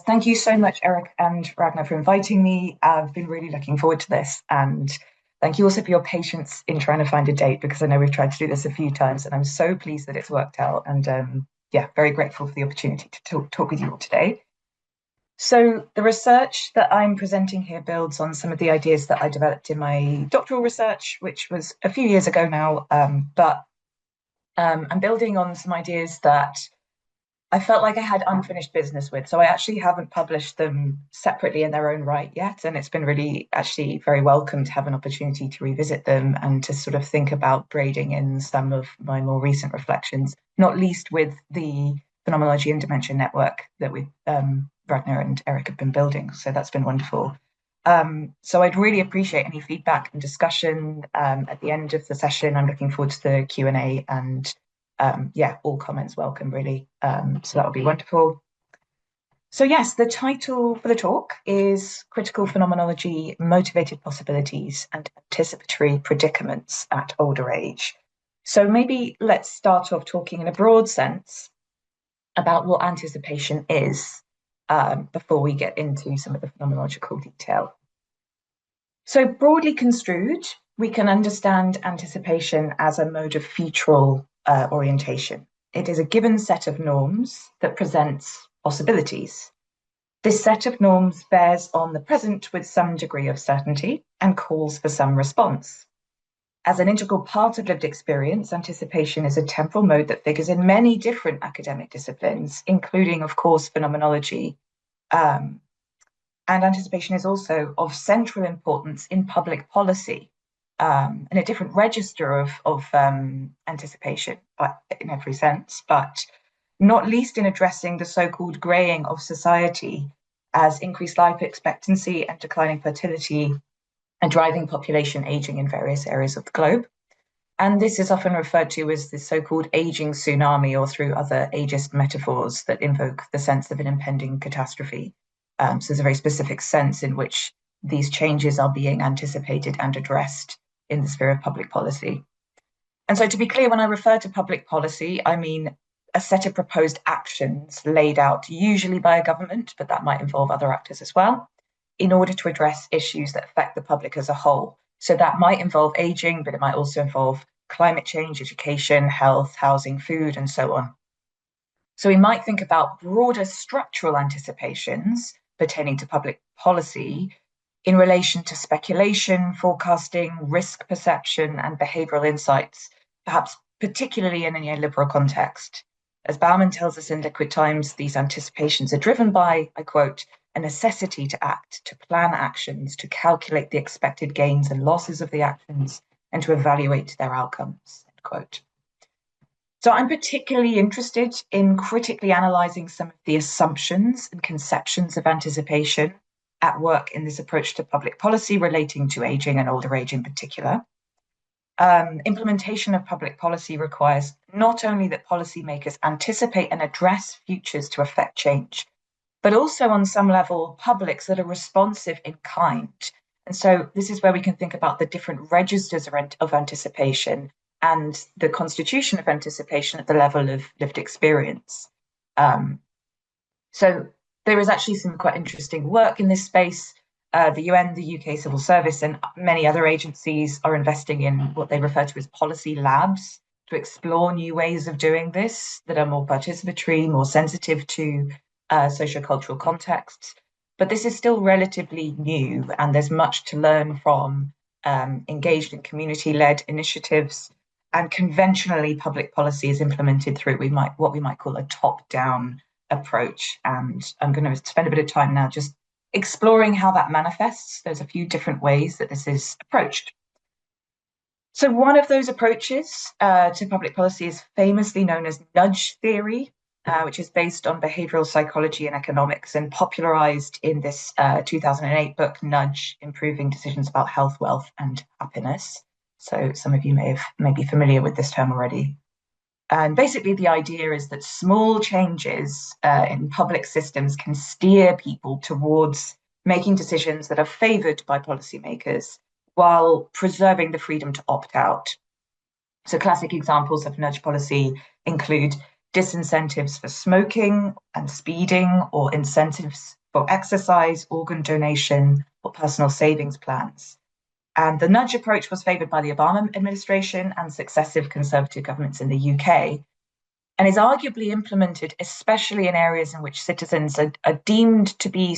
Thank you so much, Erik and Ragna, for inviting me. I've been really looking forward to this. And thank you also for your patience in trying to find a date, because I know we've tried to do this a few times and I'm so pleased that it's worked out. And yeah, very grateful for the opportunity to talk with you all today. So the research that I'm presenting here builds on some of the ideas that I developed in my doctoral research, which was a few years ago now, but I'm building on some ideas that I felt like I had unfinished business with. So I actually haven't published them separately in their own right yet. And it's been really actually very welcome to have an opportunity to revisit them and to sort of think about braiding in some of my more recent reflections, not least with the Phenomenology and Dementia network that we, Ragnar and Erik, have been building. So that's been wonderful. So I'd really appreciate any feedback and discussion at the end of the session. I'm looking forward to the Q&A, and yeah, all comments welcome, really. So that would be wonderful. So yes, the title for the talk is Critical Phenomenology, Motivated Possibilities and Anticipatory Predicaments at Older Age. So maybe let's start off talking in a broad sense about what anticipation is before we get into some of the phenomenological detail. So broadly construed, we can understand anticipation as a mode of futural orientation. It is a given set of norms that presents possibilities. This set of norms bears on the present with some degree of certainty and calls for some response. As an integral part of lived experience, anticipation is a temporal mode that figures in many different academic disciplines, including, of course, phenomenology. And anticipation is also of central importance in public policy, and a different register of anticipation, but in every sense, but not least in addressing the so-called greying of society as increased life expectancy and declining fertility and driving population aging in various areas of the globe. And this is often referred to as the so-called aging tsunami, or through other ageist metaphors that invoke the sense of an impending catastrophe. So there's a very specific sense in which these changes are being anticipated and addressed in the sphere of public policy. And so to be clear, when I refer to public policy, I mean a set of proposed actions laid out usually by a government, but that might involve other actors as well, in order to address issues that affect the public as a whole. So that might involve aging, but it might also involve climate change, education, health, housing, food, and so on. So we might think about broader structural anticipations pertaining to public policy in relation to speculation, forecasting, risk perception, and behavioral insights, perhaps particularly in a neoliberal context. As Bauman tells us in Liquid Times, these anticipations are driven by, I quote, a necessity to act, to plan actions, to calculate the expected gains and losses of the actions, and to evaluate their outcomes, end quote. So I'm particularly interested in critically analysing some of the assumptions and conceptions of anticipation at work in this approach to public policy relating to aging and older age in particular. Implementation of public policy requires not only that policymakers anticipate and address futures to affect change, but also on some level, publics that are responsive in kind. And so this is where we can think about the different registers of anticipation and the constitution of anticipation at the level of lived experience. So there is actually some quite interesting work in this space. The UN, the UK Civil Service, and many other agencies are investing in what they refer to as policy labs to explore new ways of doing this that are more participatory, more sensitive to sociocultural contexts. But this is still relatively new, and there's much to learn from engaged in community-led initiatives. And conventionally, public policy is implemented through what we might call a top-down approach. And I'm going to spend a bit of time now just exploring how that manifests. There's a few different ways that this is approached. So one of those approaches to public policy is famously known as nudge theory, which is based on behavioral psychology and economics and popularized in this 2008 book, Nudge, Improving Decisions About Health, Wealth and Happiness. So some of you may be familiar with this term already. And basically the idea is that small changes in public systems can steer people towards making decisions that are favored by policymakers while preserving the freedom to opt out. So classic examples of nudge policy include disincentives for smoking and speeding, or incentives for exercise, organ donation, or personal savings plans. And the nudge approach was favoured by the Obama administration and successive Conservative governments in the UK, and is arguably implemented especially in areas in which citizens are deemed to be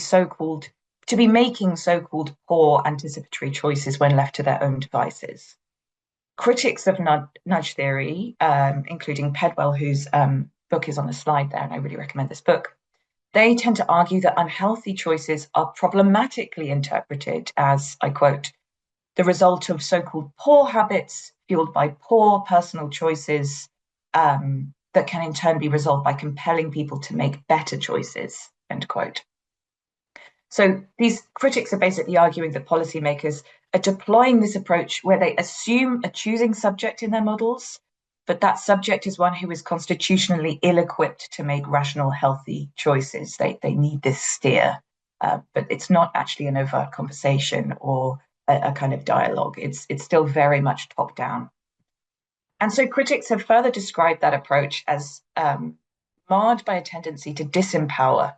making so-called poor anticipatory choices when left to their own devices. Critics of nudge theory, including Pedwell, whose book is on the slide there, and I really recommend this book, they tend to argue that unhealthy choices are problematically interpreted as, I quote, the result of so-called poor habits fueled by poor personal choices that can in turn be resolved by compelling people to make better choices, end quote. So these critics are basically arguing that policymakers are deploying this approach where they assume a choosing subject in their models, but that subject is one who is constitutionally ill-equipped to make rational, healthy choices. They need this steer, but it's not actually an overt conversation or a kind of dialogue. It's still very much top-down. And so critics have further described that approach as marred by a tendency to disempower,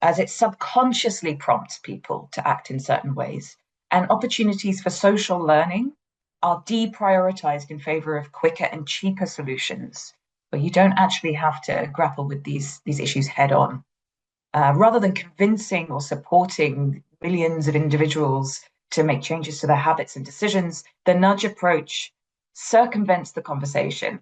as it subconsciously prompts people to act in certain ways, and opportunities for social learning are deprioritized in favor of quicker and cheaper solutions, where you don't actually have to grapple with these issues head on. Rather than convincing or supporting millions of individuals to make changes to their habits and decisions, the nudge approach circumvents the conversation.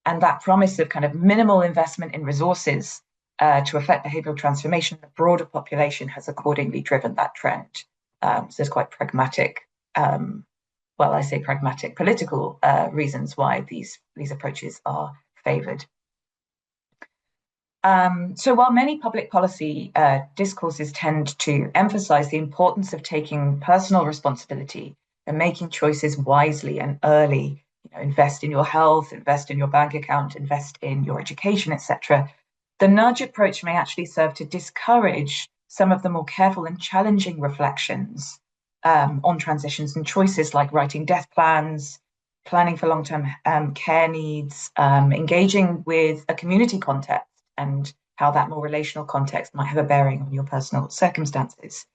And that promise of kind of minimal investment in resources to affect behavioral transformation, the broader population has accordingly driven that trend. So there's quite pragmatic, pragmatic political reasons why these approaches are favoured. So while many public policy discourses tend to emphasise the importance of taking personal responsibility and making choices wisely and early, invest in your health, invest in your bank account, invest in your education, etc., the nudge approach may actually serve to discourage some of the more careful and challenging reflections on transitions and choices, like writing death plans, planning for long-term care needs, engaging with a community context and how that more relational context might have a bearing on your personal circumstances.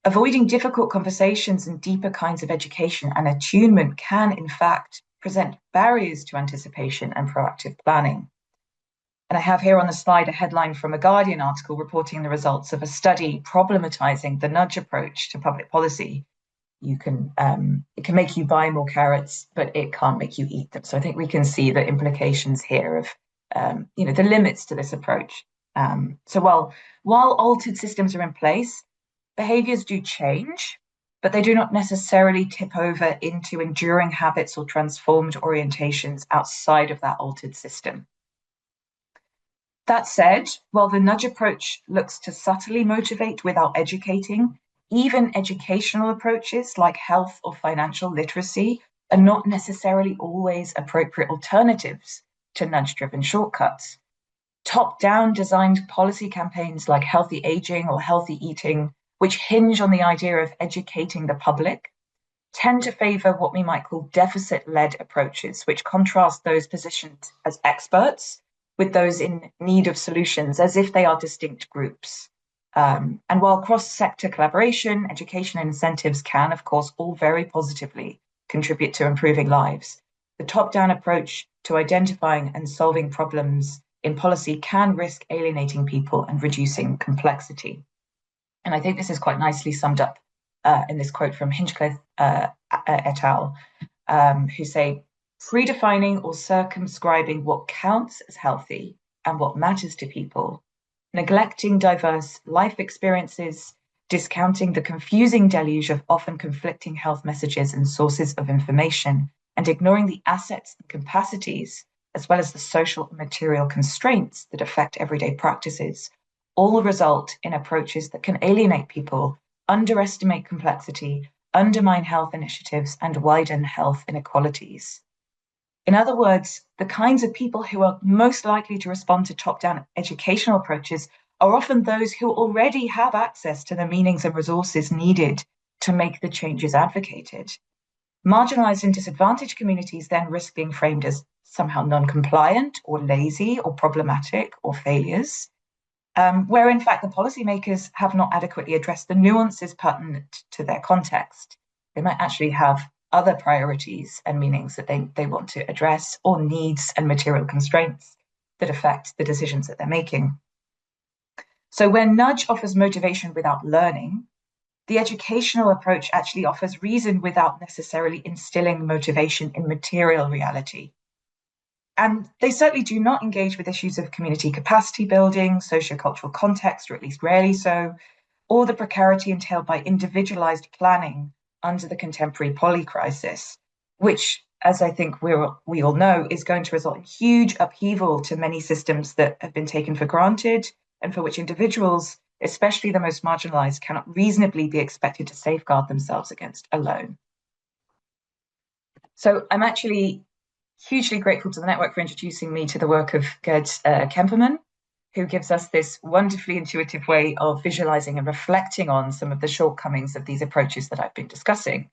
Avoiding difficult conversations and deeper kinds of education and attunement can, in fact, present barriers to anticipation and proactive planning. And I have here on the slide a headline from a Guardian article reporting the results of a study problematizing the nudge approach to public policy. It can make you buy more carrots, but it can't make you eat them. So I think we can see the implications here of the limits to this approach. So while altered systems are in place, behaviors do change, but they do not necessarily tip over into enduring habits or transformed orientations outside of that altered system. That said, while the nudge approach looks to subtly motivate without educating, even educational approaches like health or financial literacy are not necessarily always appropriate alternatives to nudge-driven shortcuts. Top-down designed policy campaigns like healthy aging or healthy eating, which hinge on the idea of educating the public, tend to favour what we might call deficit-led approaches, which contrast those positioned as experts with those in need of solutions as if they are distinct groups. And while cross-sector collaboration, education and incentives can, of course, all very positively contribute to improving lives, the top-down approach to identifying and solving problems in policy can risk alienating people and reducing complexity. And I think this is quite nicely summed up in this quote from Hinchcliffe et al., who say, predefining or circumscribing what counts as healthy and what matters to people, neglecting diverse life experiences, discounting the confusing deluge of often conflicting health messages and sources of information, and ignoring the assets and capacities, as well as the social and material constraints that affect everyday practices, all result in approaches that can alienate people, underestimate complexity, undermine health initiatives, and widen health inequalities. In other words, the kinds of people who are most likely to respond to top-down educational approaches are often those who already have access to the meanings and resources needed to make the changes advocated. Marginalized and disadvantaged communities then risk being framed as somehow non-compliant or lazy or problematic or failures, where in fact the policymakers have not adequately addressed the nuances pertinent to their context. They might actually have other priorities and meanings that they want to address, or needs and material constraints that affect the decisions that they're making. So where nudge offers motivation without learning, the educational approach actually offers reason without necessarily instilling motivation in material reality. And they certainly do not engage with issues of community capacity building, sociocultural context, or at least rarely so, or the precarity entailed by individualized planning under the contemporary polycrisis, which, as I think we all know, is going to result in huge upheaval to many systems that have been taken for granted and for which individuals, especially the most marginalized, cannot reasonably be expected to safeguard themselves against alone. So I'm actually hugely grateful to the network for introducing me to the work of Gerd Kemperman, who gives us this wonderfully intuitive way of visualizing and reflecting on some of the shortcomings of these approaches that I've been discussing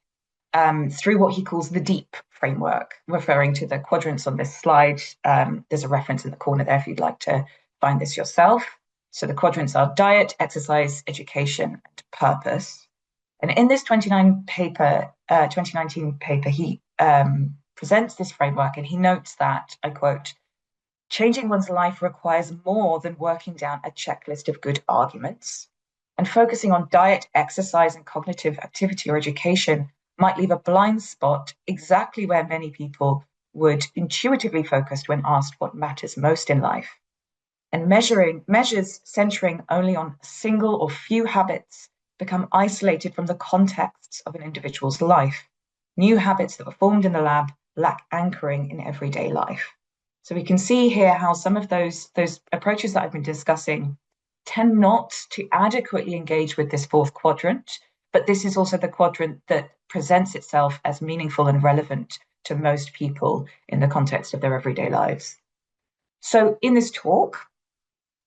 through what he calls the DEEP framework, referring to the quadrants on this slide. There's a reference in the corner there if you'd like to find this yourself. So the quadrants are diet, exercise, education, and purpose. And in this 2019 paper, he presents this framework, and he notes that, I quote, "Changing one's life requires more than working down a checklist of good arguments, and focusing on diet, exercise, and cognitive activity or education might leave a blind spot exactly where many people would intuitively focus when asked what matters most in life. And measures centering only on a single or few habits become isolated from the contexts of an individual's life. New habits that were formed in the lab lack anchoring in everyday life." So we can see here how some of those approaches that I've been discussing tend not to adequately engage with this fourth quadrant, but this is also the quadrant that presents itself as meaningful and relevant to most people in the context of their everyday lives. So in this talk,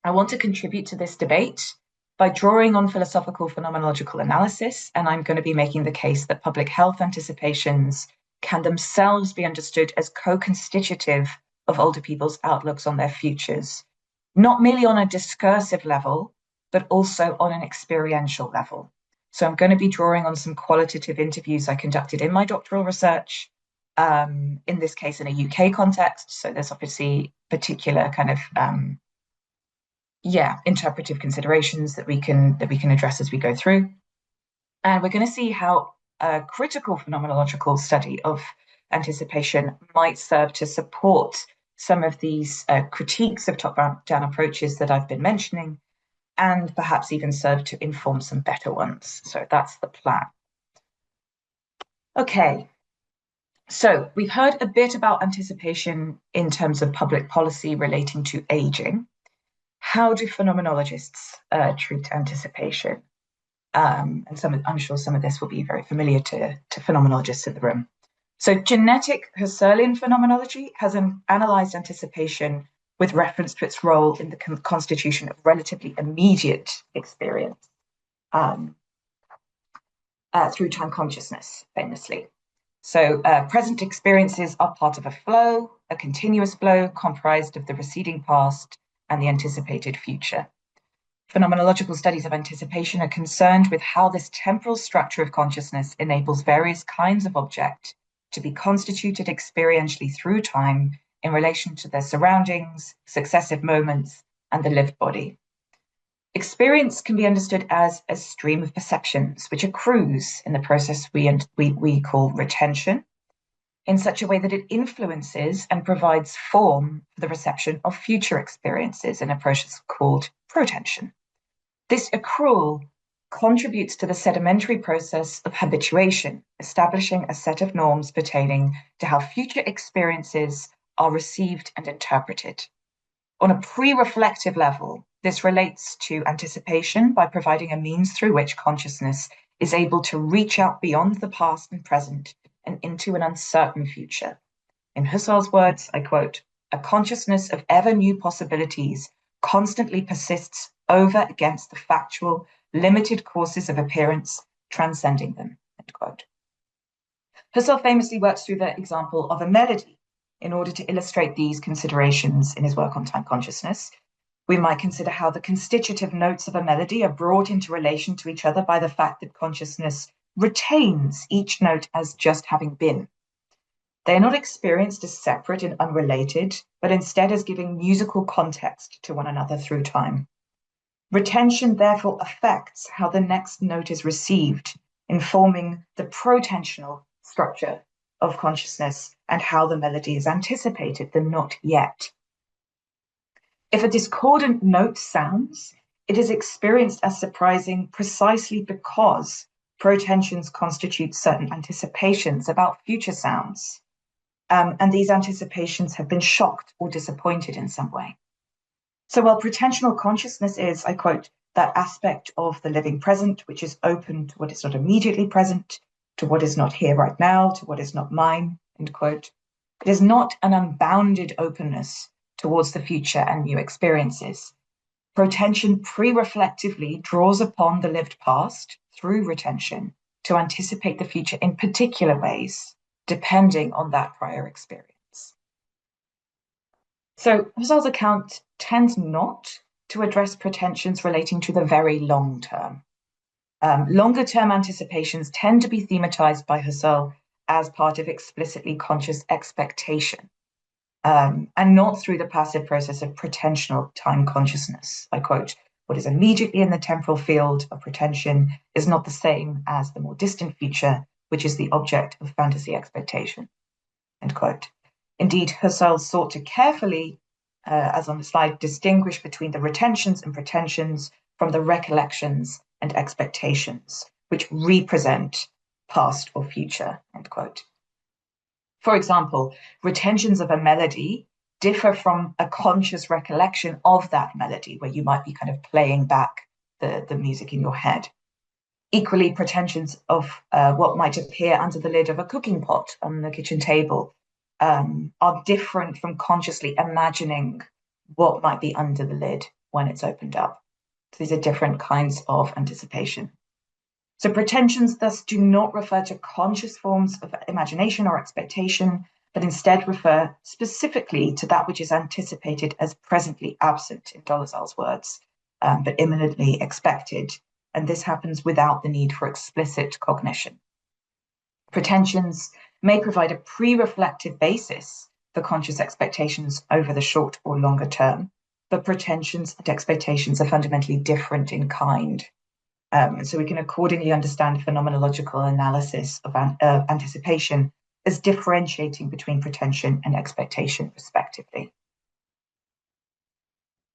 I want to contribute to this debate by drawing on philosophical phenomenological analysis, and I'm going to be making the case that public health anticipations can themselves be understood as co-constitutive of older people's outlooks on their futures, not merely on a discursive level, but also on an experiential level. So I'm going to be drawing on some qualitative interviews I conducted in my doctoral research, in this case in a UK context. So there's obviously particular kind of interpretive considerations that we can address as we go through. And we're going to see how a critical phenomenological study of anticipation might serve to support some of these critiques of top-down approaches that I've been mentioning, and perhaps even serve to inform some better ones. So that's the plan. Okay, so we've heard a bit about anticipation in terms of public policy relating to aging. How do phenomenologists treat anticipation? And I'm sure some of this will be very familiar to phenomenologists in the room. So genetic Husserlian phenomenology has analysed anticipation with reference to its role in the constitution of relatively immediate experience through time consciousness, famously. So present experiences are part of a flow, a continuous flow comprised of the receding past and the anticipated future. Phenomenological studies of anticipation are concerned with how this temporal structure of consciousness enables various kinds of object to be constituted experientially through time in relation to their surroundings, successive moments, and the lived body. Experience can be understood as a stream of perceptions which accrues in the process we call retention, in such a way that it influences and provides form for the reception of future experiences in a process called protension. This accrual contributes to the sedimentary process of habituation, establishing a set of norms pertaining to how future experiences are received and interpreted. On a pre-reflective level, this relates to anticipation by providing a means through which consciousness is able to reach out beyond the past and present and into an uncertain future. In Husserl's words, I quote, "A consciousness of ever new possibilities constantly persists over against the factual, limited courses of appearance, transcending them," end quote. Husserl famously works through the example of a melody in order to illustrate these considerations in his work on time consciousness. We might consider how the constitutive notes of a melody are brought into relation to each other by the fact that consciousness retains each note as just having been. They are not experienced as separate and unrelated, but instead as giving musical context to one another through time. Retention therefore affects how the next note is received, informing the protensional structure of consciousness and how the melody is anticipated, the not yet. If a discordant note sounds, it is experienced as surprising precisely because protensions constitute certain anticipations about future sounds. And these anticipations have been shocked or disappointed in some way. So while pretensional consciousness is, I quote, that aspect of the living present which is open to what is not immediately present, to what is not here right now, to what is not mine, end quote, it is not an unbounded openness towards the future and new experiences. Protension pre-reflectively draws upon the lived past through retention to anticipate the future in particular ways, depending on that prior experience. So Husserl's account tends not to address pretensions relating to the very long term. Longer term anticipations tend to be thematized by Husserl as part of explicitly conscious expectation, and not through the passive process of pretensional time consciousness. I quote, "What is immediately in the temporal field of pretension is not the same as the more distant future, which is the object of fantasy expectation," end quote. Indeed, Husserl sought to carefully, as on the slide, distinguish between the retentions and pretensions from the recollections and expectations, which represent past or future, end quote. For example, retentions of a melody differ from a conscious recollection of that melody, where you might be kind of playing back the music in your head. Equally, pretensions of what might appear under the lid of a cooking pot on the kitchen table are different from consciously imagining what might be under the lid when it's opened up. So these are different kinds of anticipation. So pretensions thus do not refer to conscious forms of imagination or expectation, but instead refer specifically to that which is anticipated as presently absent, in Dolezal's words, but imminently expected. And this happens without the need for explicit cognition. Pretensions may provide a pre-reflective basis for conscious expectations over the short or longer term, but pretensions and expectations are fundamentally different in kind. So we can accordingly understand phenomenological analysis of anticipation as differentiating between pretension and expectation, respectively.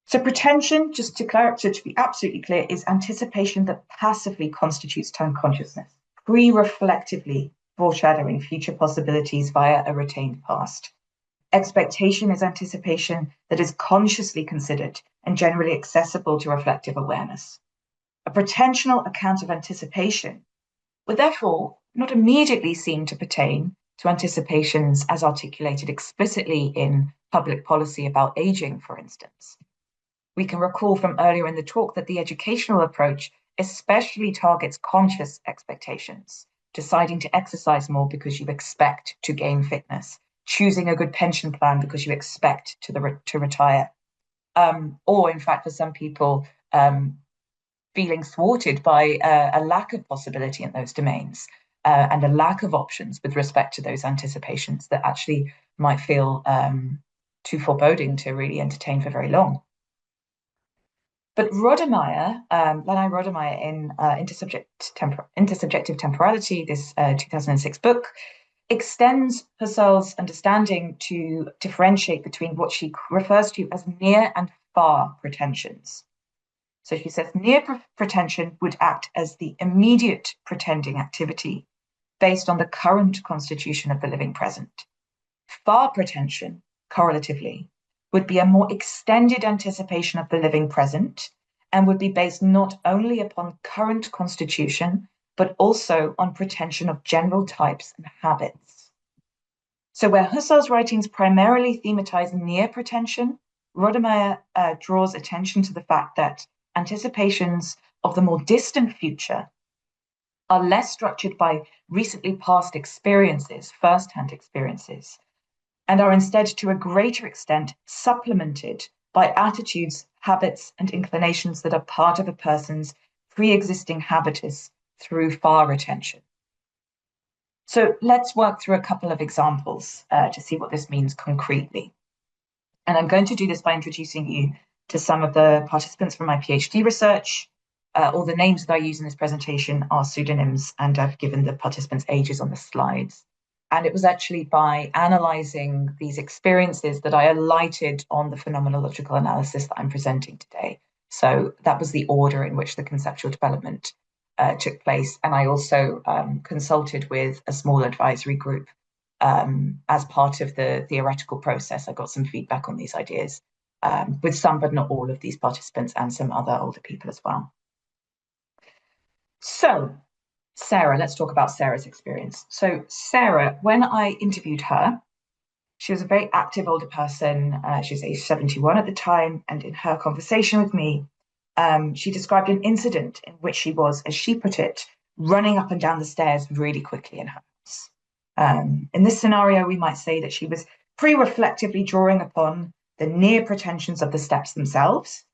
So pretension, just to be absolutely clear, is anticipation that passively constitutes time consciousness, pre-reflectively foreshadowing future possibilities via a retained past. Expectation is anticipation that is consciously considered and generally accessible to reflective awareness. A pretensional account of anticipation would therefore not immediately seem to pertain to anticipations as articulated explicitly in public policy about aging, for instance. We can recall from earlier in the talk that the educational approach especially targets conscious expectations, deciding to exercise more because you expect to gain fitness, choosing a good pension plan because you expect to retire, or in fact, for some people, feeling thwarted by a lack of possibility in those domains and a lack of options with respect to those anticipations that actually might feel too foreboding to really entertain for very long. But Rodemeyer, Lanai Rodemeyer in Intersubjective Temporality, this 2006 book, extends Husserl's understanding to differentiate between what she refers to as near and far pretensions. So she says near pretension would act as the immediate pretending activity based on the current constitution of the living present. Far pretension, correlatively, would be a more extended anticipation of the living present and would be based not only upon current constitution, but also on pretension of general types and habits. So where Husserl's writings primarily thematize near pretension, Rodemeyer draws attention to the fact that anticipations of the more distant future are less structured by recently past experiences, first-hand experiences, and are instead to a greater extent supplemented by attitudes, habits, and inclinations that are part of a person's pre-existing habitus through far retention. So let's work through a couple of examples to see what this means concretely. And I'm going to do this by introducing you to some of the participants from my PhD research. All the names that I use in this presentation are pseudonyms, and I've given the participants' ages on the slides. And it was actually by analysing these experiences that I alighted on the phenomenological analysis that I'm presenting today. So that was the order in which the conceptual development took place. And I also consulted with a small advisory group as part of the theoretical process. I got some feedback on these ideas with some, but not all of these participants, and some other older people as well. So Sarah, let's talk about Sarah's experience. So Sarah, when I interviewed her, she was a very active older person. She was age 71 at the time. And in her conversation with me, she described an incident in which she was, as she put it, running up and down the stairs really quickly in her house. In this scenario, we might say that she was pre-reflectively drawing upon the near pretensions of the steps themselves,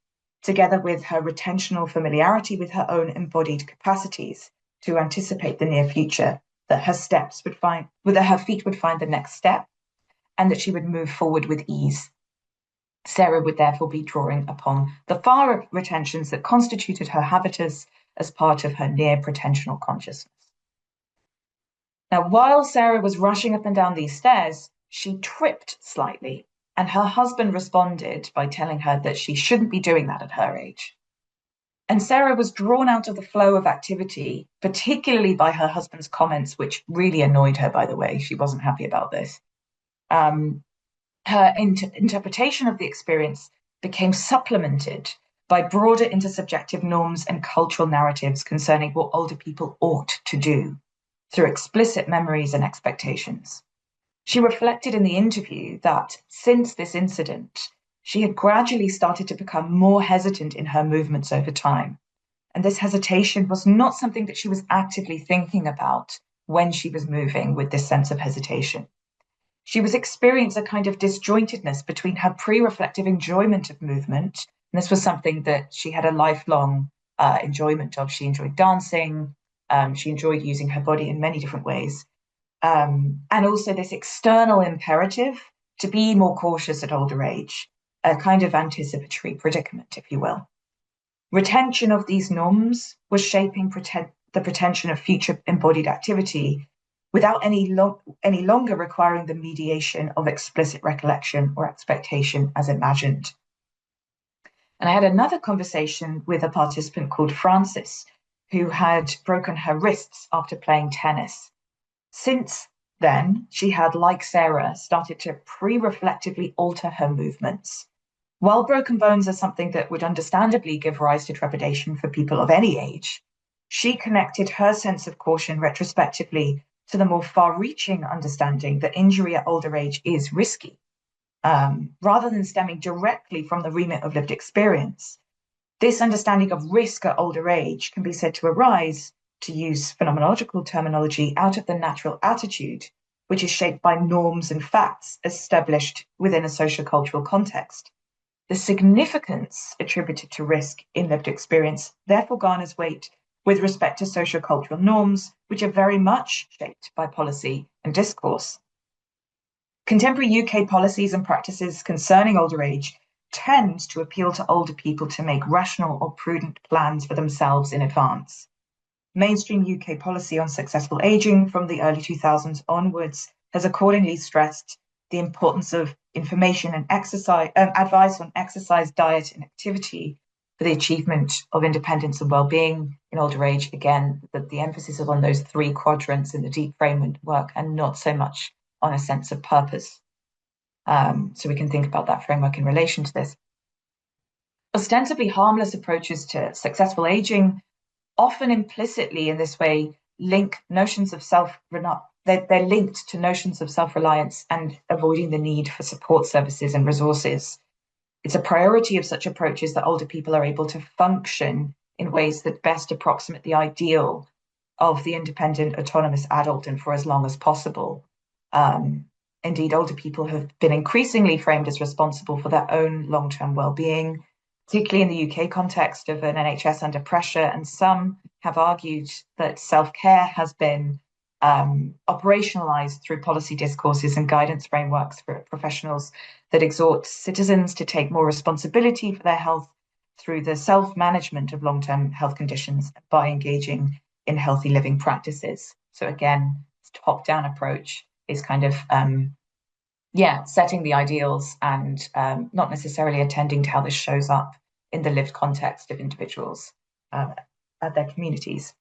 together with her retentional familiarity with her own embodied capacities to anticipate the near future, that her steps would find, that her feet would find the next step, and that she would move forward with ease. Sarah would therefore be drawing upon the far retentions that constituted her habitus as part of her near pretensional consciousness. Now, while Sarah was rushing up and down these stairs, she tripped slightly, and her husband responded by telling her that she shouldn't be doing that at her age. And Sarah was drawn out of the flow of activity, particularly by her husband's comments, which really annoyed her, by the way. She wasn't happy about this. Her interpretation of the experience became supplemented by broader intersubjective norms and cultural narratives concerning what older people ought to do through explicit memories and expectations. She reflected in the interview that since this incident, she had gradually started to become more hesitant in her movements over time. And this hesitation was not something that she was actively thinking about when she was moving with this sense of hesitation. She was experiencing a kind of disjointedness between her pre-reflective enjoyment of movement, and this was something that she had a lifelong enjoyment of. She enjoyed dancing, she enjoyed using her body in many different ways, and also this external imperative to be more cautious at older age, a kind of anticipatory predicament, if you will. Retention of these norms was shaping the pretension of future embodied activity without any longer requiring the mediation of explicit recollection or expectation as imagined. And I had another conversation with a participant called Frances, who had broken her wrists after playing tennis. Since then, she had, like Sarah, started to pre-reflectively alter her movements. While broken bones are something that would understandably give rise to trepidation for people of any age, she connected her sense of caution retrospectively to the more far-reaching understanding that injury at older age is risky, rather than stemming directly from the remit of lived experience. This understanding of risk at older age can be said to arise, to use phenomenological terminology, out of the natural attitude, which is shaped by norms and facts established within a sociocultural context. The significance attributed to risk in lived experience therefore garners weight with respect to sociocultural norms, which are very much shaped by policy and discourse. Contemporary UK policies and practices concerning older age tend to appeal to older people to make rational or prudent plans for themselves in advance. Mainstream UK policy on successful aging from the early 2000s onwards has accordingly stressed the importance of information and exercise, advice on exercise, diet, and activity for the achievement of independence and well-being in older age. Again, that the emphasis is on those three quadrants in the deep framework and not so much on a sense of purpose. So we can think about that framework in relation to this. Ostensibly harmless approaches to successful aging often implicitly in this way link notions of they're linked to notions of self-reliance and avoiding the need for support services and resources. It's a priority of such approaches that older people are able to function in ways that best approximate the ideal of the independent, autonomous adult and for as long as possible. Indeed, older people have been increasingly framed as responsible for their own long-term well-being, particularly in the UK context of an NHS under pressure, and some have argued that self-care has been operationalized through policy discourses and guidance frameworks for professionals that exhort citizens to take more responsibility for their health through the self-management of long-term health conditions by engaging in healthy living practices. So again, this top-down approach is kind of setting the ideals and not necessarily attending to how this shows up in the lived context of individuals at their communities.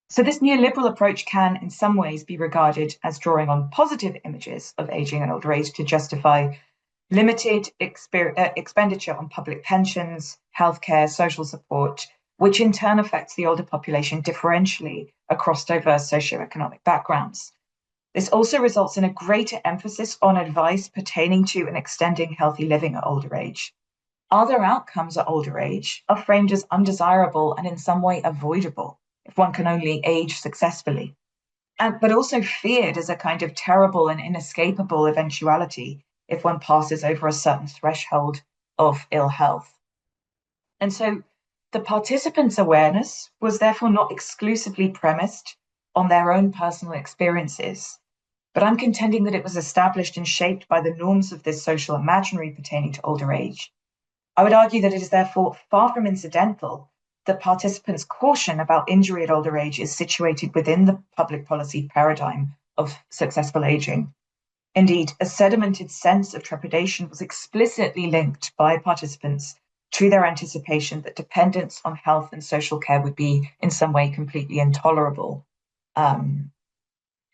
So this neoliberal approach can, in some ways, be regarded as drawing on positive images of aging and older age to justify limited expenditure on public pensions, healthcare, social support, which in turn affects the older population differentially across diverse socioeconomic backgrounds. This also results in a greater emphasis on advice pertaining to and extending healthy living at older age. Other outcomes at older age are framed as undesirable and in some way avoidable if one can only age successfully, but also feared as a kind of terrible and inescapable eventuality if one passes over a certain threshold of ill health. And so the participants' awareness was therefore not exclusively premised on their own personal experiences, but I'm contending that it was established and shaped by the norms of this social imaginary pertaining to older age. I would argue that it is therefore far from incidental that participants' caution about injury at older age is situated within the public policy paradigm of successful aging. Indeed, a sedimented sense of trepidation was explicitly linked by participants to their anticipation that dependence on health and social care would be in some way completely intolerable.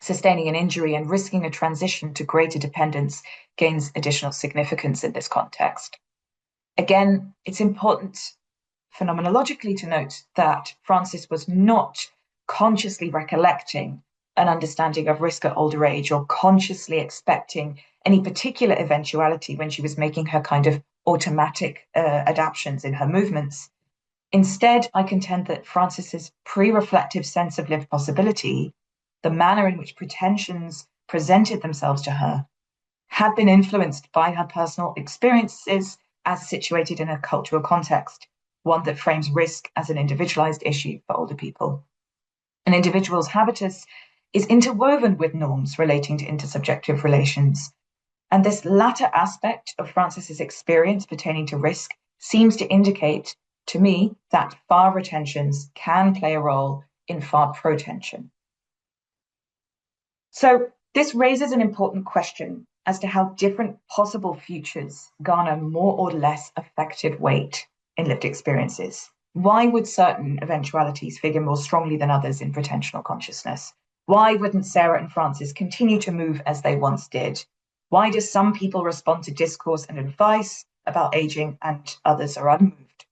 Sustaining an injury and risking a transition to greater dependence gains additional significance in this context. Again, it's important phenomenologically to note that Frances was not consciously recollecting an understanding of risk at older age or consciously expecting any particular eventuality when she was making her kind of automatic adaptations in her movements. Instead, I contend that Frances's pre-reflective sense of lived possibility, the manner in which pretensions presented themselves to her, had been influenced by her personal experiences as situated in a cultural context, one that frames risk as an individualized issue for older people. An individual's habitus is interwoven with norms relating to intersubjective relations. And this latter aspect of Frances's experience pertaining to risk seems to indicate to me that far retentions can play a role in far protension. So this raises an important question as to how different possible futures garner more or less effective weight in lived experiences. Why would certain eventualities figure more strongly than others in pretensional consciousness? Why wouldn't Sarah and Frances continue to move as they once did? Why do some people respond to discourse and advice about aging and others are unmoved?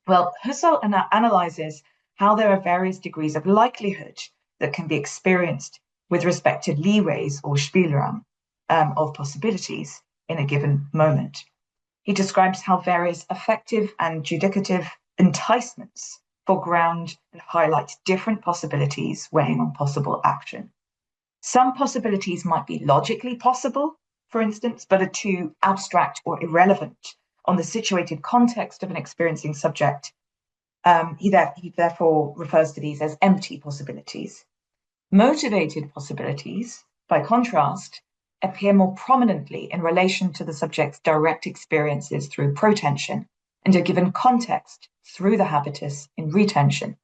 Well, Husserl analyzes how there are various degrees of likelihood that can be experienced with respect to leeways or Spielraum of possibilities in a given moment. He describes how various effective and judicative enticements foreground and highlight different possibilities weighing on possible action. Some possibilities might be logically possible, for instance, but are too abstract or irrelevant on the situated context of an experiencing subject. He therefore refers to these as empty possibilities. Motivated possibilities, by contrast, appear more prominently in relation to the subject's direct experiences through protension and are given context through the habitus in retention.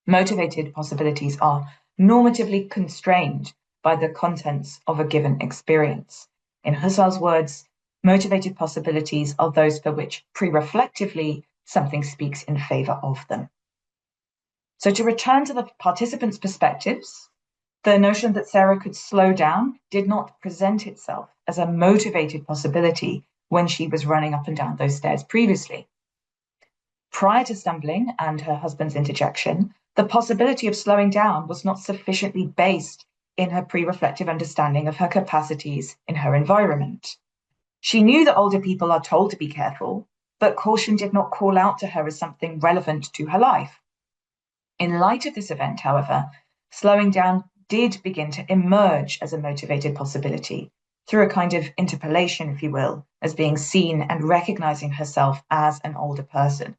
Motivated possibilities are normatively constrained by the contents of a given experience. In Husserl's words, motivated possibilities are those for which pre-reflectively something speaks in favor of them. So to return to the participants' perspectives, the notion that Sarah could slow down did not present itself as a motivated possibility when she was running up and down those stairs previously. Prior to stumbling and her husband's interjection, the possibility of slowing down was not sufficiently based in her pre-reflective understanding of her capacities in her environment. She knew that older people are told to be careful, but caution did not call out to her as something relevant to her life. In light of this event, however, slowing down did begin to emerge as a motivated possibility through a kind of interpolation, if you will, as being seen and recognizing herself as an older person.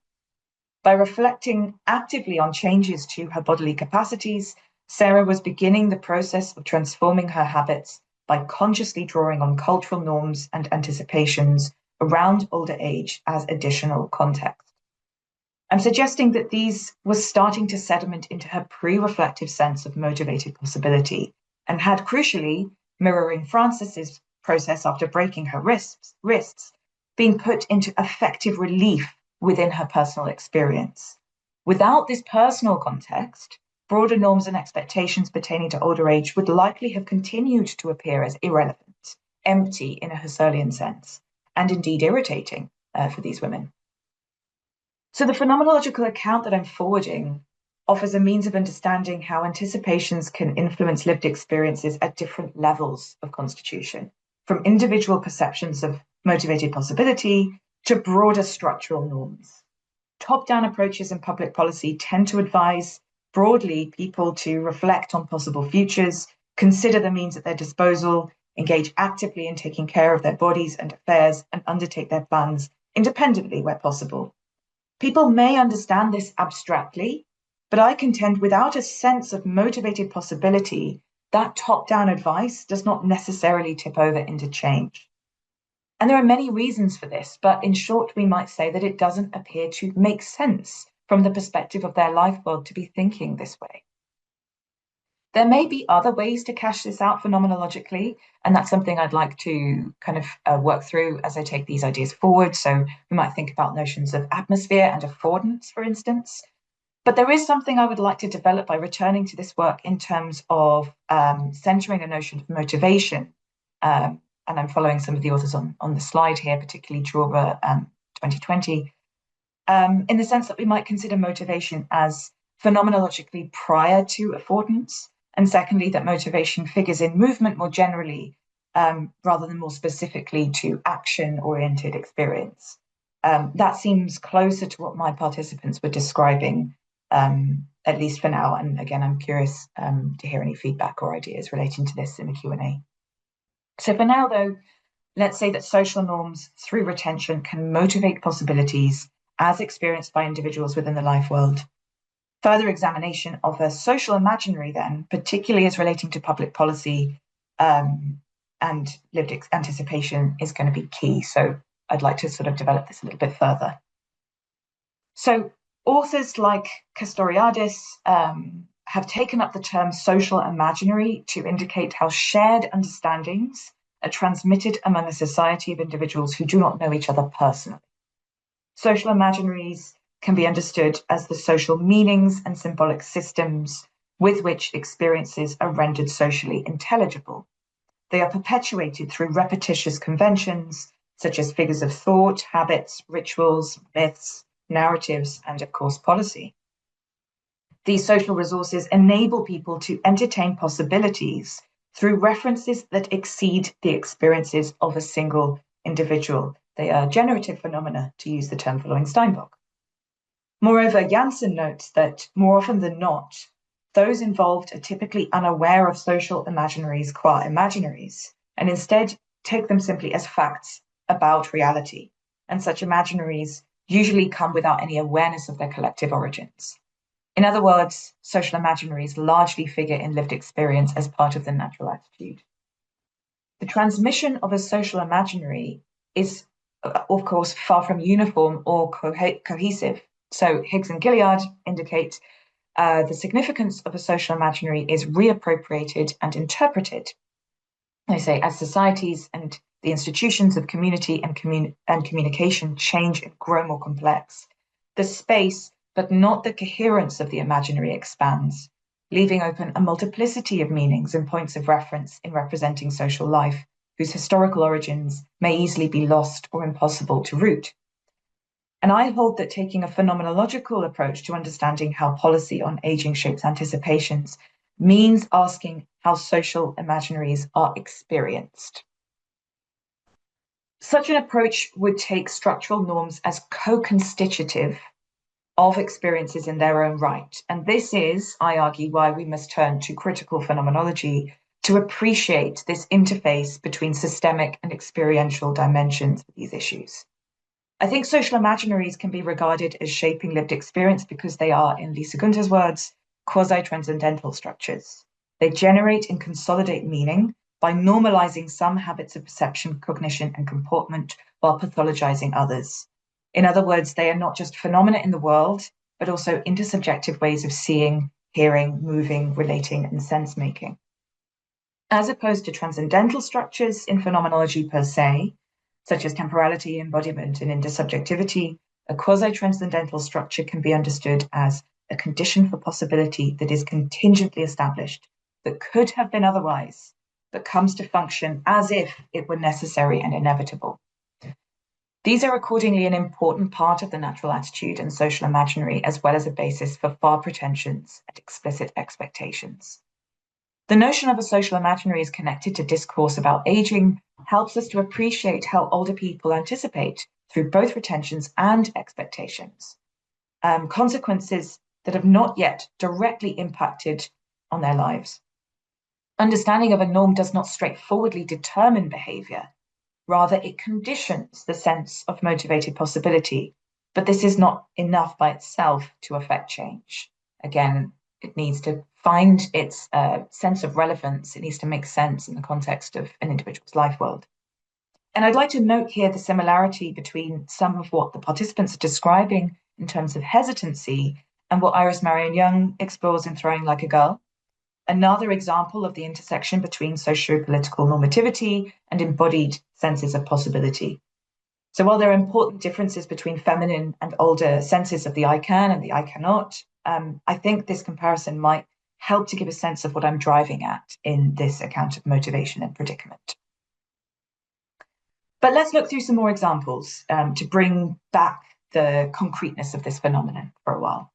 By reflecting actively on changes to her bodily capacities, Sarah was beginning the process of transforming her habits by consciously drawing on cultural norms and anticipations around older age as additional context. I'm suggesting that these were starting to sediment into her pre-reflective sense of motivated possibility and had crucially, mirroring Frances's process after breaking her wrists, been put into effective relief within her personal experience. Without this personal context, broader norms and expectations pertaining to older age would likely have continued to appear as irrelevant, empty in a Husserlian sense, and indeed irritating for these women. So the phenomenological account that I'm forwarding offers a means of understanding how anticipations can influence lived experiences at different levels of constitution, from individual perceptions of motivated possibility to broader structural norms. Top-down approaches in public policy tend to advise broadly people to reflect on possible futures, consider the means at their disposal, engage actively in taking care of their bodies and affairs, and undertake their plans independently where possible. People may understand this abstractly, but I contend without a sense of motivated possibility, that top-down advice does not necessarily tip over into change. And there are many reasons for this, but in short, we might say that it doesn't appear to make sense from the perspective of their life world to be thinking this way. There may be other ways to cash this out phenomenologically, and that's something I'd like to kind of work through as I take these ideas forward. So we might think about notions of atmosphere and affordance, for instance. But there is something I would like to develop by returning to this work in terms of centering a notion of motivation. And I'm following some of the authors on the slide here, particularly Drawer 2020, in the sense that we might consider motivation as phenomenologically prior to affordance, and secondly, that motivation figures in movement more generally, rather than more specifically to action-oriented experience. That seems closer to what my participants were describing, at least for now. And again, I'm curious to hear any feedback or ideas relating to this in the Q&A. So for now, though, let's say that social norms through retention can motivate possibilities as experienced by individuals within the life world. Further examination of a social imaginary, then, particularly as relating to public policy and lived anticipation, is going to be key. So I'd like to sort of develop this a little bit further. So authors like Castoriadis have taken up the term social imaginary to indicate how shared understandings are transmitted among a society of individuals who do not know each other personally. Social imaginaries can be understood as the social meanings and symbolic systems with which experiences are rendered socially intelligible. They are perpetuated through repetitious conventions, such as figures of thought, habits, rituals, myths, narratives, and of course, policy. These social resources enable people to entertain possibilities through references that exceed the experiences of a single individual. They are generative phenomena, to use the term following Steinbock. Moreover, Janssen notes that more often than not, those involved are typically unaware of social imaginaries qua imaginaries, and instead take them simply as facts about reality. And such imaginaries usually come without any awareness of their collective origins. In other words, social imaginaries largely figure in lived experience as part of the natural attitude. The transmission of a social imaginary is, of course, far from uniform or cohesive. So Higgs and Gilliard indicate the significance of a social imaginary is reappropriated and interpreted. They say, as societies and the institutions of community and communication change and grow more complex, the space, but not the coherence of the imaginary expands, leaving open a multiplicity of meanings and points of reference in representing social life, whose historical origins may easily be lost or impossible to root. And I hold that taking a phenomenological approach to understanding how policy on aging shapes anticipations means asking how social imaginaries are experienced. Such an approach would take structural norms as co-constitutive of experiences in their own right. And this is, I argue, why we must turn to critical phenomenology to appreciate this interface between systemic and experiential dimensions of these issues. I think social imaginaries can be regarded as shaping lived experience because they are, in Lisa Gunter's words, quasi-transcendental structures. They generate and consolidate meaning by normalizing some habits of perception, cognition, and comportment while pathologizing others. In other words, they are not just phenomena in the world, but also intersubjective ways of seeing, hearing, moving, relating, and sense-making. As opposed to transcendental structures in phenomenology per se, such as temporality, embodiment, and intersubjectivity, a quasi-transcendental structure can be understood as a condition for possibility that is contingently established, that could have been otherwise, but comes to function as if it were necessary and inevitable. These are accordingly an important part of the natural attitude and social imaginary, as well as a basis for far pretensions and explicit expectations. The notion of a social imaginary is connected to discourse about aging, helps us to appreciate how older people anticipate through both retentions and expectations, consequences that have not yet directly impacted on their lives. Understanding of a norm does not straightforwardly determine behavior. Rather, it conditions the sense of motivated possibility, but this is not enough by itself to affect change. Again, it needs to find its sense of relevance. It needs to make sense in the context of an individual's life world. And I'd like to note here the similarity between some of what the participants are describing in terms of hesitancy and what Iris Marion Young explores in Throwing Like a Girl. Another example of the intersection between socio-political normativity and embodied senses of possibility. So while there are important differences between feminine and older senses of the I can and the I cannot, I think this comparison might help to give a sense of what I'm driving at in this account of motivation and predicament. But let's look through some more examples to bring back the concreteness of this phenomenon for a while.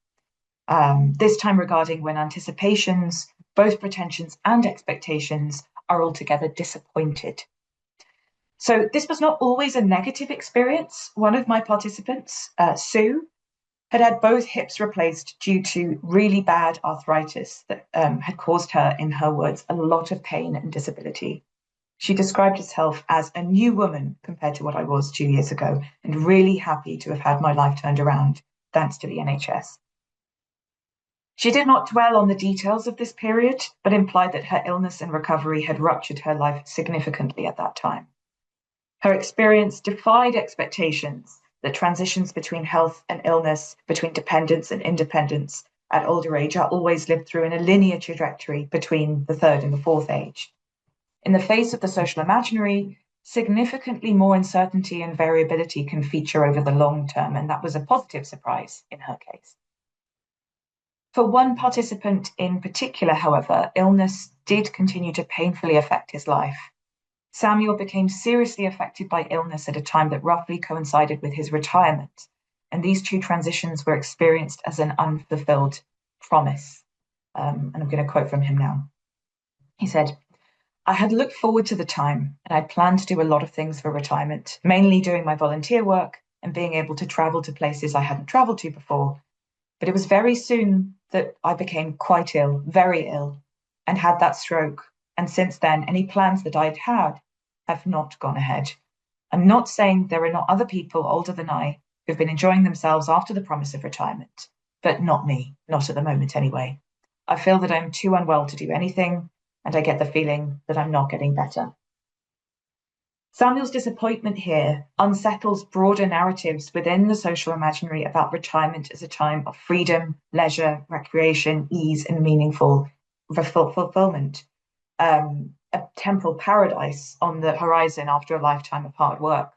This time regarding when anticipations, both pretensions and expectations, are altogether disappointed. So this was not always a negative experience. One of my participants, Sue, had both hips replaced due to really bad arthritis that had caused her, in her words, a lot of pain and disability. She described herself as a new woman compared to what I was 2 years ago, and really happy to have had my life turned around, thanks to the NHS. She did not dwell on the details of this period, but implied that her illness and recovery had ruptured her life significantly at that time. Her experience defied expectations that transitions between health and illness, between dependence and independence at older age are always lived through in a linear trajectory between the third and the fourth age. In the face of the social imaginary, significantly more uncertainty and variability can feature over the long term, and that was a positive surprise in her case. For one participant in particular, however, illness did continue to painfully affect his life. Samuel became seriously affected by illness at a time that roughly coincided with his retirement, and these two transitions were experienced as an unfulfilled promise. And I'm going to quote from him now. He said, "I had looked forward to the time, and I planned to do a lot of things for retirement, mainly doing my volunteer work and being able to travel to places I hadn't traveled to before. But it was very soon that I became quite ill, very ill, and had that stroke. And since then, any plans that I'd had have not gone ahead. I'm not saying there are not other people older than I who've been enjoying themselves after the promise of retirement, but not me, not at the moment anyway. I feel that I'm too unwell to do anything, and I get the feeling that I'm not getting better." Samuel's disappointment here unsettles broader narratives within the social imaginary about retirement as a time of freedom, leisure, recreation, ease, and meaningful fulfillment, a temporal paradise on the horizon after a lifetime of hard work.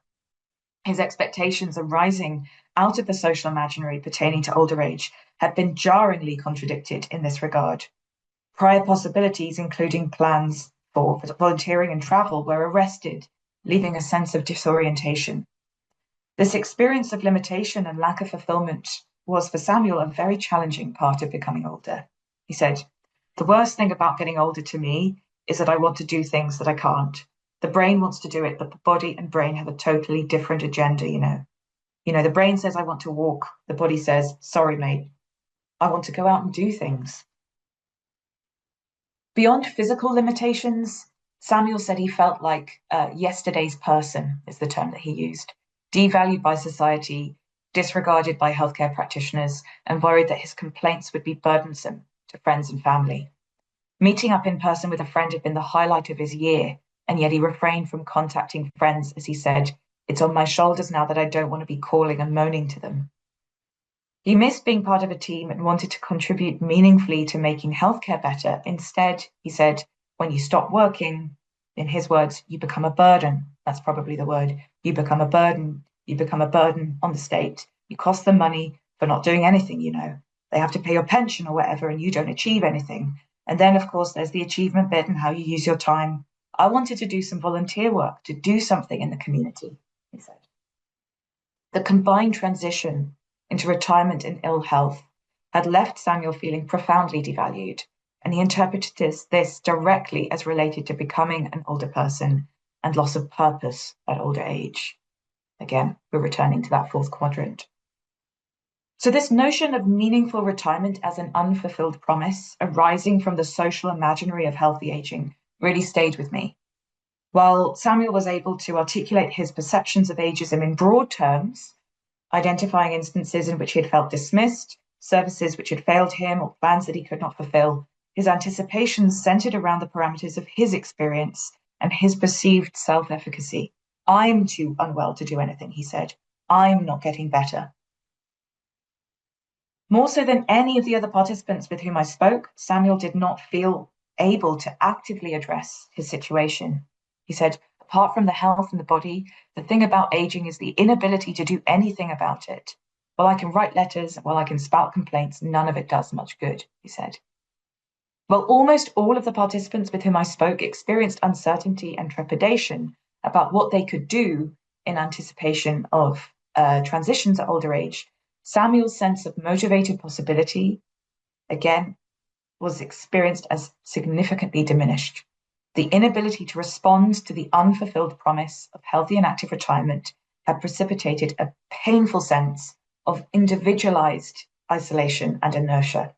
His expectations arising out of the social imaginary pertaining to older age have been jarringly contradicted in this regard. Prior possibilities, including plans for volunteering and travel, were arrested, leaving a sense of disorientation. This experience of limitation and lack of fulfillment was for Samuel a very challenging part of becoming older. He said, "The worst thing about getting older to me is that I want to do things that I can't. The brain wants to do it, but the body and brain have a totally different agenda, you know." You know, the brain says, I want to walk. The body says, sorry, mate, I want to go out and do things. Beyond physical limitations, Samuel said he felt like yesterday's person is the term that he used, devalued by society, disregarded by healthcare practitioners, and worried that his complaints would be burdensome to friends and family. Meeting up in person with a friend had been the highlight of his year, and yet he refrained from contacting friends as he said, it's on my shoulders now that I don't want to be calling and moaning to them. He missed being part of a team and wanted to contribute meaningfully to making healthcare better. Instead, he said, when you stop working, in his words, you become a burden. That's probably the word. You become a burden. You become a burden on the state. You cost them money for not doing anything, you know. They have to pay your pension or whatever, and you don't achieve anything. And then, of course, there's the achievement bit and how you use your time. I wanted to do some volunteer work, to do something in the community, he said. The combined transition into retirement and ill health had left Samuel feeling profoundly devalued, and he interpreted this directly as related to becoming an older person and loss of purpose at older age. Again, we're returning to that fourth quadrant. So this notion of meaningful retirement as an unfulfilled promise arising from the social imaginary of healthy aging really stayed with me. While Samuel was able to articulate his perceptions of ageism in broad terms, identifying instances in which he had felt dismissed, services which had failed him, or plans that he could not fulfill, his anticipations centered around the parameters of his experience and his perceived self-efficacy. I'm too unwell to do anything, he said. I'm not getting better. More so than any of the other participants with whom I spoke, Samuel did not feel able to actively address his situation. He said, apart from the health and the body, the thing about aging is the inability to do anything about it. While I can write letters, while I can spout complaints, none of it does much good, he said. Well, almost all of the participants with whom I spoke experienced uncertainty and trepidation about what they could do in anticipation of transitions at older age. Samuel's sense of motivated possibility, again, was experienced as significantly diminished. The inability to respond to the unfulfilled promise of healthy and active retirement had precipitated a painful sense of individualized isolation and inertia.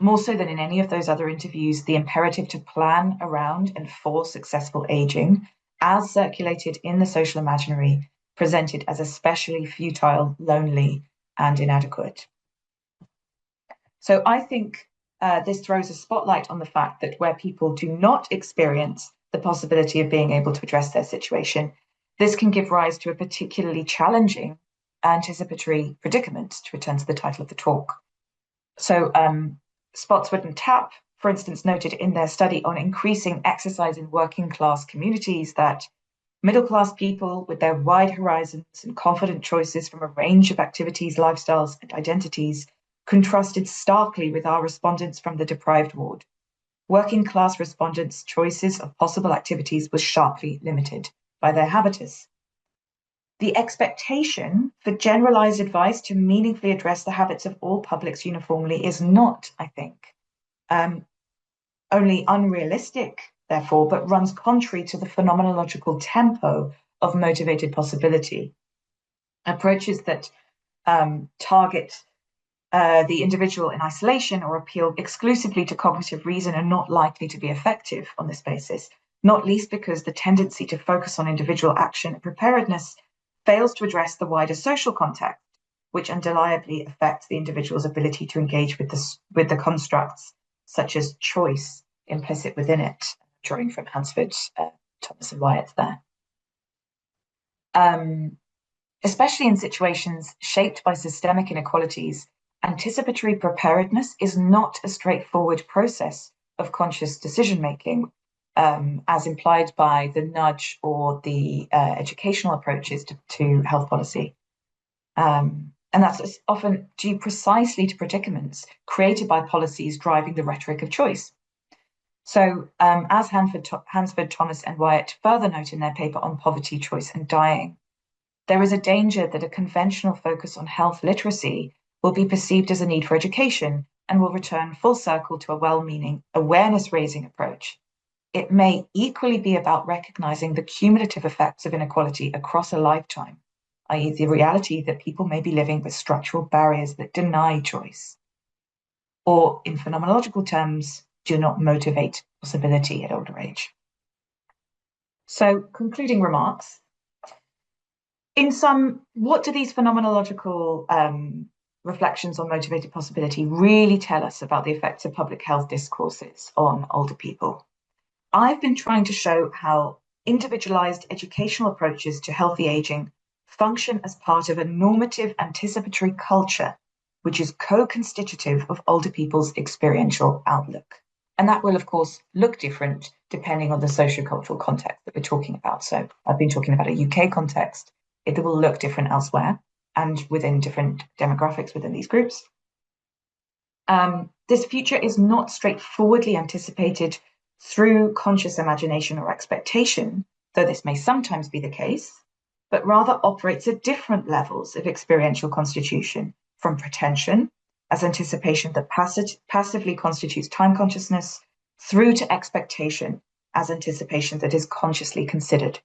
More so than in any of those other interviews, the imperative to plan around and for successful aging, as circulated in the social imaginary, presented as especially futile, lonely, and inadequate. So I think this throws a spotlight on the fact that where people do not experience the possibility of being able to address their situation, this can give rise to a particularly challenging anticipatory predicament, to return to the title of the talk. So Spotswood and Tapp, for instance, noted in their study on increasing exercise in working class communities that middle-class people with their wide horizons and confident choices from a range of activities, lifestyles, and identities contrasted starkly with our respondents from the deprived ward. Working-class respondents' choices of possible activities was sharply limited by their habitus. The expectation for generalized advice to meaningfully address the habits of all publics uniformly is not, I think, only unrealistic, therefore, but runs contrary to the phenomenological tempo of motivated possibility. Approaches that target the individual in isolation or appeal exclusively to cognitive reason are not likely to be effective on this basis, not least because the tendency to focus on individual action and preparedness fails to address the wider social context, which undeniably affects the individual's ability to engage with the constructs such as choice implicit within it, drawing from Hansford, Thomas and Wyatt there. Especially in situations shaped by systemic inequalities, anticipatory preparedness is not a straightforward process of conscious decision-making, as implied by the nudge or the educational approaches to health policy. And that's often due precisely to predicaments created by policies driving the rhetoric of choice. So as Hansford, Thomas and Wyatt further note in their paper on poverty, choice and dying, there is a danger that a conventional focus on health literacy will be perceived as a need for education and will return full circle to a well-meaning awareness-raising approach. It may equally be about recognizing the cumulative effects of inequality across a lifetime, i.e., the reality that people may be living with structural barriers that deny choice, or in phenomenological terms, do not motivate possibility at older age. So, concluding remarks. In sum, what do these phenomenological reflections on motivated possibility really tell us about the effects of public health discourses on older people? I've been trying to show how individualized educational approaches to healthy aging function as part of a normative anticipatory culture, which is co-constitutive of older people's experiential outlook. And that will, of course, look different depending on the sociocultural context that we're talking about. So I've been talking about a UK context. It will look different elsewhere and within different demographics within these groups. This future is not straightforwardly anticipated through conscious imagination or expectation, though this may sometimes be the case, but rather operates at different levels of experiential constitution, from pretension, as anticipation that passively constitutes time consciousness, through to expectation, as anticipation that is consciously considered.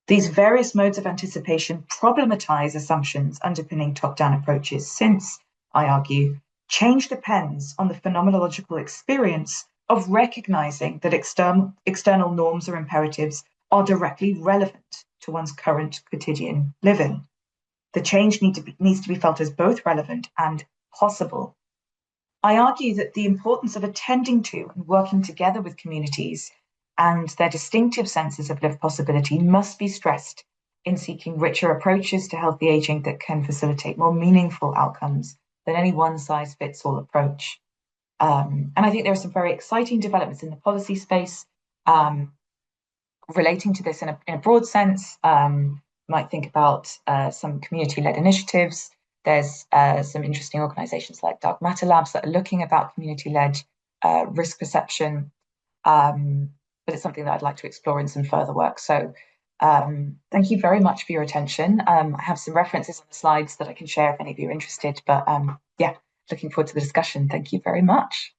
These various modes of anticipation problematize assumptions underpinning top-down approaches since, I argue, change depends on the phenomenological experience of recognizing that external norms or imperatives are directly relevant to one's current quotidian living. The change needs to be felt as both relevant and possible. I argue that the importance of attending to and working together with communities and their distinctive senses of lived possibility must be stressed in seeking richer approaches to healthy aging that can facilitate more meaningful outcomes than any one-size-fits-all approach. And I think there are some very exciting developments in the policy space relating to this in a broad sense. Might think about some community-led initiatives. There's some interesting organizations like Dark Matter Labs that are looking about community-led risk perception. But it's something that I'd like to explore in some further work. So thank you very much for your attention. I have some references on the slides that I can share if any of you are interested, but yeah, looking forward to the discussion. Thank you very much.